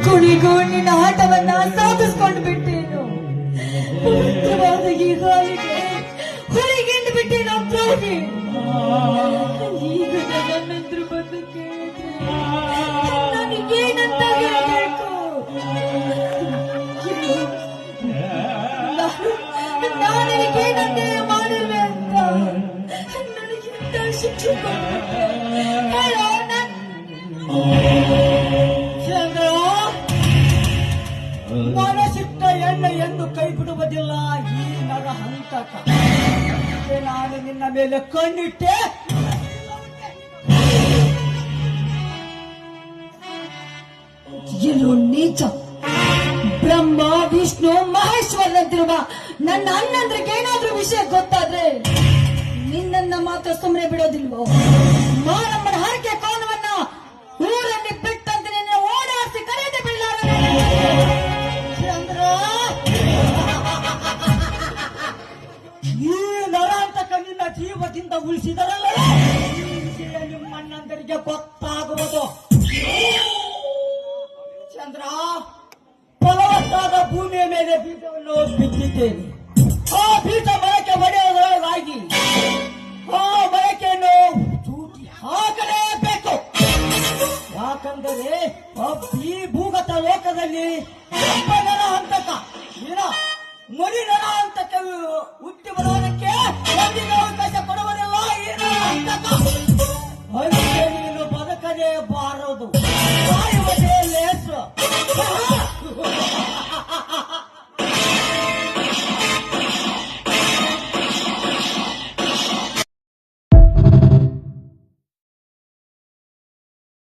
ಕೊನೆಗೂ ನಿನ್ನ ಆಟವನ್ನ ಸಾಧಿಸ್ಕೊಂಡು ಬಿಟ್ಟೇನು. ಪವಿತ್ರವಾದ ಈ ಹಾಲಿಗೆ ಹೊರಗೆಂದು ಬಿಟ್ಟೇನು ದ್ರೋಹಿ. ಈಗ ನನ್ನಂದ್ರು ಬಂದು ಕೇಳಿದ್ರೆ ನನಗೇನಂತ ಹೇಳಬೇಕು? ನಾನು ನಿನಗೇನಂತೆ ಮಾಡಿರುವೆ ಅಂತ ನನಗಿಂತ ಶಿಕ್ಷೆ ಕೊಡ್ಬಿಟ್ಟೆ. ಹೇಳೋ ಚಂದ್ರ, ಮನಸ್ಸಿಟ್ಟ ಎಣ್ಣೆ ಎಂದು ಕೈ ಬಿಡುವುದಿಲ್ಲ ಈ ನರ ಹಂತಕ. ನಾನು ನಿನ್ನ ಮೇಲೆ ಕಣ್ಣಿಟ್ಟೆ. ಏನು ನೀಚ! ಬ್ರಹ್ಮ ವಿಷ್ಣು ಮಹೇಶ್ವರನಂತಿರುವ ನನ್ನ ಅಣ್ಣಂದ್ರಿಗೆ ಏನಾದ್ರೂ ವಿಷಯ ಗೊತ್ತಾದ್ರೆ ನಿನ್ನನ್ನ ಮಾತ್ರ ಸುಮ್ಮನೆ ಬಿಡೋದಿಲ್ವೋ? ಮಾರಮ್ಮನ ಹರಕೆ ಕೋನವನ್ನ ಊರಲ್ಲಿ ಬಿಟ್ಟಂತೆ ನಿನ್ನ ಓಡಾಡಿಸಿ ಕರೆಯದೆ ಬಿಡಲಾರ ಚಂದ್ರ. ಈ ನರಾಂತಕ ನಿನ್ನ ಜೀವದಿಂದ ಉಳಿಸಿದರಲ್ಲ, ನಿಮ್ಮ ಅಣ್ಣಂದರಿಗೆ ಗೊತ್ತಾಗುವುದು. ಚಂದ್ರ, ಫಲವತ್ತಾದ ಭೂಮಿಯ ಮೇಲೆ ಬೀಜವನ್ನು ಬಿತ್ತಿದ್ದೇನೆ. ಆ ಬೀಜ ಮರಕ್ಕೆ ಹೊಡೆಯುವುದರಾಗಿ ಆ ಮರಕೆಯನ್ನು ಚೂಟಿ ಹಾಕಲೇಬೇಕು. ಯಾಕಂದರೆ ಈ ಭೂಗತ ಲೋಕದಲ್ಲಿ ನರ ಹಂತಕ ಮರಿ ನರ ಹಂತಕ ಹುಟ್ಟಿ ಬರುವುದಕ್ಕೆ ಒಂದಿನ ಅವಕಾಶ ಕೊಡುವುದಿಲ್ಲ ಈ ನರ ಹಂತಕ. ಅದಕ್ಕೆ ನೀನು ಬದುಕದೇ ಬಾರದು, ಸಾಯುವುದೇ ಲೇಸು.